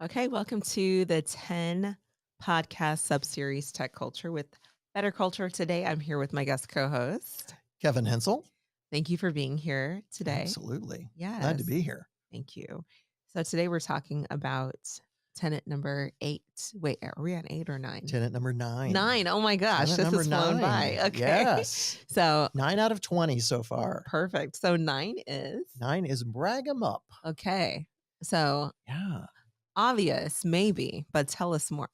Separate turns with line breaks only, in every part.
Okay, welcome to the 10 podcast subseries Tech Culture with BetterCulture. Today, I'm here with my guest co-host.
Kevin Hensel.
Thank you for being here today.
Absolutely.
Yes.
Glad to be here.
Thank you. So today we're talking about Tenet number 8. Wait, are we on 8 or 9?
Tenet number 9.
9. Oh my gosh,
Tenet
this
number
has flown
9.
by. Okay.
Yes.
So
9 out of 20 so far.
perfect. So 9 is?
9 is brag 'em up.
Okay. So
Yeah.
obvious, maybe, but tell us more.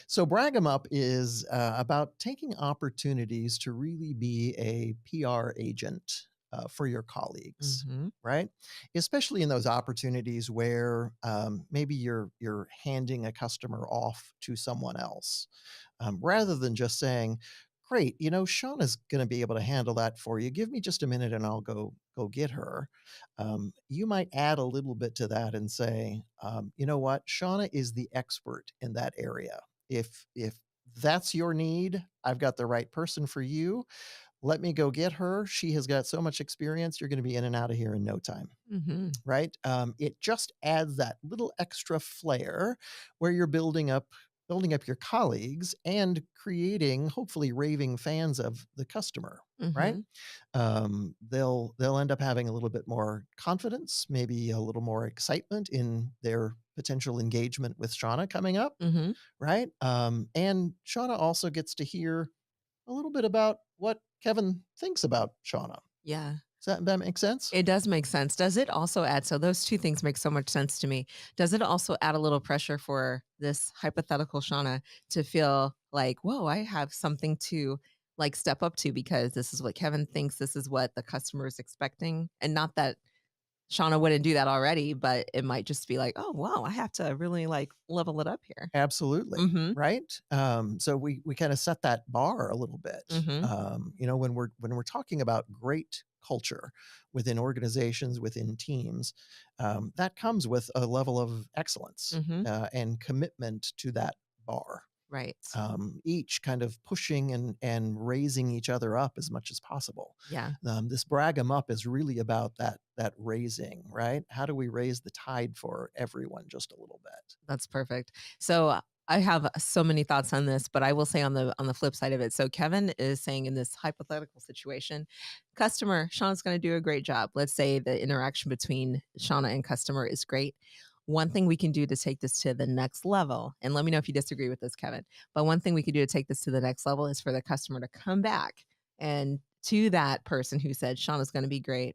So brag 'em up is about taking opportunities to really be a PR agent for your colleagues, right? Especially in those opportunities where maybe you're handing a customer off to someone else, rather than just saying, "Great, Shauna's going to be able to handle that for you. Give me just a minute, and I'll go get her." You might add a little bit to that and say, "You know what? Shauna is the expert in that area. If that's your need, I've got the right person for you. Let me go get her. She has got so much experience. You're going to be in and out of here in no time." Right? It just adds that little extra flair where you're building up your colleagues and creating hopefully raving fans of the customer. Right? They'll end up having a little bit more confidence, maybe a little more excitement in their potential engagement with Shauna coming up. Right? And Shauna also gets to hear a little bit about what Kevin thinks about Shauna.
Yeah.
Does that make sense?
It does make sense. Does it also add, so those two things make so much sense to me. Does it also add a little pressure for this hypothetical Shauna to feel like, whoa, I have something to like step up to because this is what Kevin thinks, this is what the customer is expecting. And not that Shauna wouldn't do that already, but it might just be like, oh, wow, I have to really like level it up here.
Absolutely. Right. So we kind of set that bar a little bit. When we're talking about great culture within organizations, within teams, that comes with a level of excellence and commitment to that bar.
Right.
Each kind of pushing and raising each other up as much as possible.
Yeah.
This brag 'em up is really about that raising, right? How do we raise the tide for everyone just a little bit?
That's perfect. So I have so many thoughts on this, but I will say on the flip side of it. So Kevin is saying in this hypothetical situation, customer, Shauna's going to do a great job. Let's say the interaction between Shauna and customer is great. One thing we can do to take this to the next level, and let me know if you disagree with this, Kevin, but one thing we could do to take this to the next level is for the customer to come back and to that person who said Shauna's going to be great,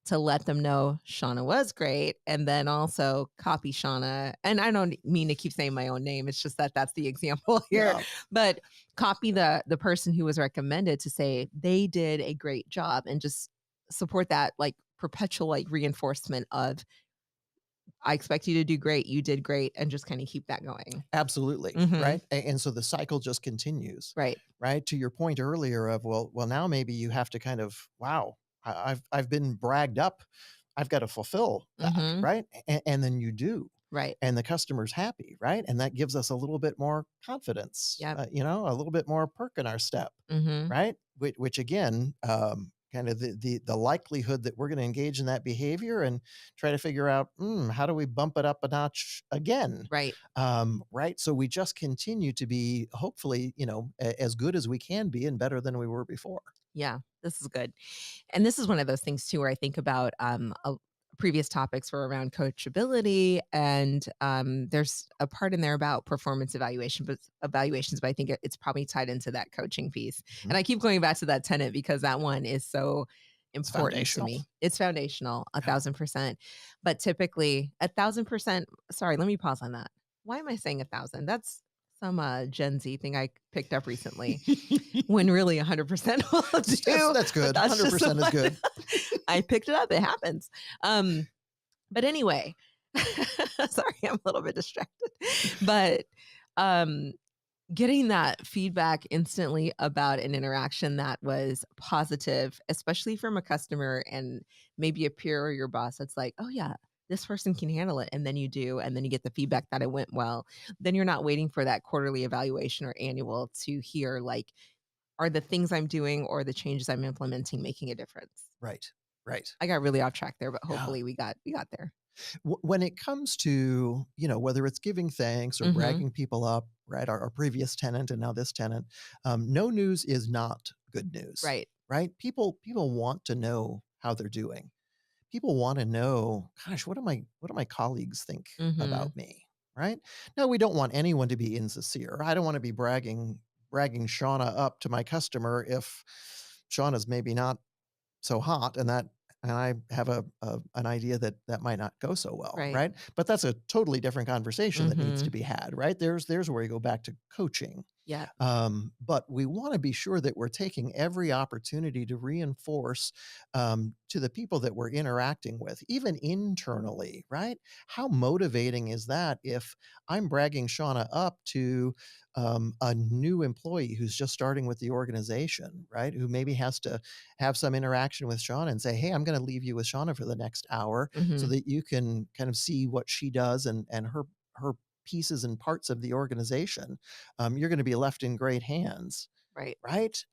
to let them know Shauna was great, and then also copy Shauna. And I don't mean to keep saying my own name. It's just that that's the example here. Yeah. But copy the person who was recommended to say they did a great job and just support that like perpetual like reinforcement of I expect you to do great. You did great. And just kind of keep that going.
Absolutely. Right. And so the cycle just continues.
Right.
Right. To your point earlier of, well, now maybe you have to kind of, wow, I've been bragged up. I've got to fulfill that. Right. And then you do.
Right.
And the customer's happy. Right. And that gives us a little bit more confidence,
Yep.
A little bit more perk in our step. Right. Which again, kind of the likelihood that we're going to engage in that behavior and try to figure out, how do we bump it up a notch again?
Right.
Right. So we just continue to be, hopefully, as good as we can be and better than we were before.
Yeah, this is good. And this is one of those things too, where I think about previous topics were around coachability, and there's a part in there about performance evaluations, but I think it's probably tied into that coaching piece. And I keep going back to that Tenet because that one is so important to me. It's foundational, 1,000%. But typically 1,000%, sorry, let me pause on that. Why am I saying 1,000? That's some Gen Z thing I picked up recently when really 100% will do.
That's good. 100% is good.
I picked it up. It happens. But anyway, sorry, I'm a little bit distracted. But getting that feedback instantly about an interaction that was positive, especially from a customer and maybe a peer or your boss, that's like, oh yeah, this person can handle it. And then you do, and then you get the feedback that it went well. Then you're not waiting for that quarterly evaluation or annual to hear like, are the things I'm doing or the changes I'm implementing making a difference?
Right. Right.
I got really off track there, but hopefully we got there.
When it comes to, whether it's giving thanks or
Mm-hmm.
bragging people up, right? Our previous tenant and now this tenant, no news is not good news,
Right.
right? People want to know how they're doing. People want to know, gosh, what do my colleagues think
Mm-hmm.
about me, right? Now we don't want anyone to be insincere. I don't want to be bragging Shauna up to my customer if Shauna's maybe not so hot and I have an idea that that might not go so well,
Right.
right? But that's a totally different conversation that needs
Mm-hmm.
to be had, right? There's where you go back to coaching.
Yeah.
But we want to be sure that we're taking every opportunity to reinforce to the people that we're interacting with, even internally, right? How motivating is that if I'm bragging Shauna up to a new employee who's just starting with the organization, right? Who maybe has to have some interaction with Shauna and say, hey, I'm going to leave you with Shauna for the next hour so
Mm-hmm.
that you can kind of see what she does and her pieces and parts of the organization. You're going to be left in great hands,
Right.
right?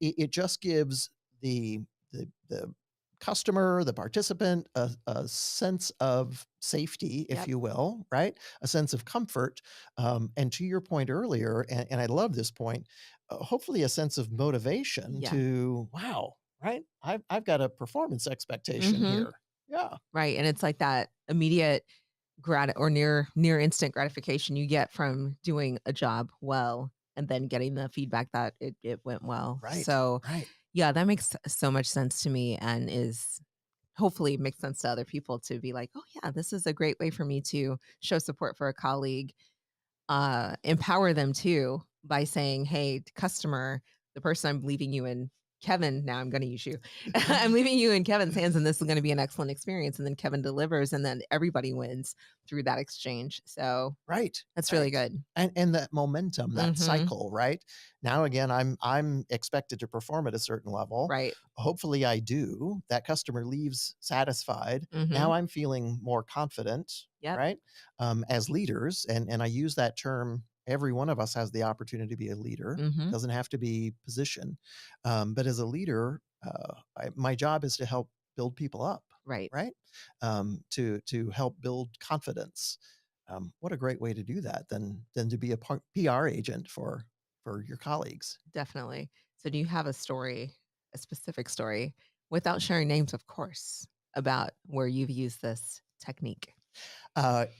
It just gives the customer, the participant, a sense of safety, if
Yep.
you will, right? A sense of comfort, and to your point earlier, and I love this point. Hopefully, a sense of motivation
Yeah.
to wow, right? I've got a performance expectation
Mm-hmm.
here. Yeah,
Right. And it's like that immediate or near instant gratification you get from doing a job well and then getting the feedback that it went well.
right,
So
right,
yeah, that makes so much sense to me and is hopefully makes sense to other people to be like, oh yeah, this is a great way for me to show support for a colleague, empower them too by saying, "Hey, customer, the person I'm leaving you in Kevin, now I'm going to use you. I'm leaving you in Kevin's hands, and this is going to be an excellent experience." And then Kevin delivers, and then everybody wins through that exchange. So
right,
that's really
right.
good.
And that momentum, that
Hmm.
cycle, right? Now again, I'm expected to perform at a certain level.
Right.
Hopefully I do. That customer leaves satisfied.
Hmm.
Now I'm feeling more confident,
Yep.
right? As leaders, and I use that term. Every one of us has the opportunity to be a leader.
Hmm.
Doesn't have to be position, but as a leader, my job is to help build people up,
Right.
right? To help build confidence. What a great way to do that than to be a PR agent for your colleagues.
Definitely. So, do you have a story, a specific story, without sharing names, of course, about where you've used this technique?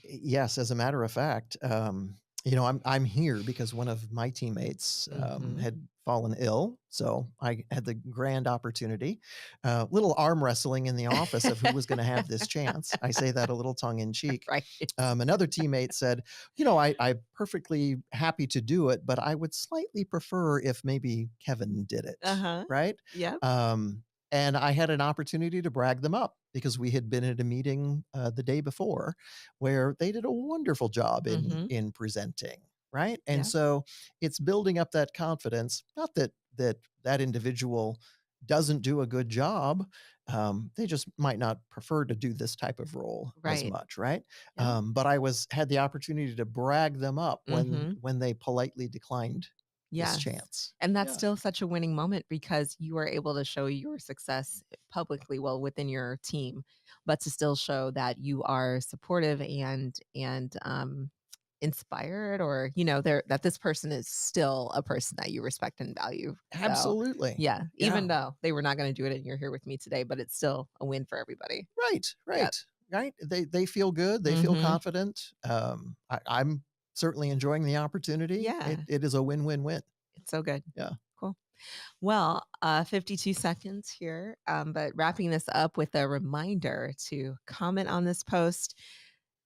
Yes, as a matter of fact, I'm here because one of my teammates
Hmm.
had fallen ill, so I had the grand opportunity, little arm wrestling in the office of who was going to have this chance. I say that a little tongue in cheek.
Right.
Another teammate said, I'm perfectly happy to do it, but I would slightly prefer if maybe Kevin did
Uh
it,
huh.
right?
Yep.
Um, and I had an opportunity to brag them up because we had been at a meeting the day before where they did a wonderful job in
Hmm.
in presenting, right? And
Yeah.
so it's building up that confidence. Not that individual doesn't do a good job. They just might not prefer to do this type of role as
Right.
much, right?
Yep.
But I was had the opportunity to brag them up when
Hmm.
when they politely declined this
Yes.
chance.
And that's
Yeah,
still such a winning moment because you are able to show your success publicly, well, within your team, but to still show that you are supportive and inspired, or there that this person is still a person that you respect and value. So
absolutely.
yeah, even
Yeah.
though they were not going to do it and you're here with me today, but it's still a win for everybody.
Right,
Yep.
right. They feel good. They feel
Hmm.
confident. I'm certainly enjoying the opportunity. It
Yeah.
it is a win-win-win.
It's so good.
Yeah.
Cool. Well, 52 seconds here, but wrapping this up with a reminder to comment on this post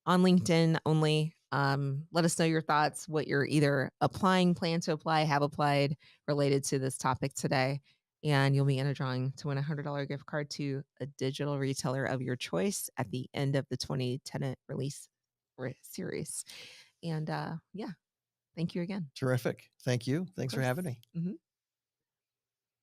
on LinkedIn only. Let us know your thoughts, what you're either applying, plan to apply, have applied related to this topic today. And you'll be in a drawing to win a $100 gift card to a digital retailer of your choice at the end of the 20 tenant release series. And yeah, thank you again.
Terrific. Thank you.
Of
Thanks for
course.
having me.
Mhm.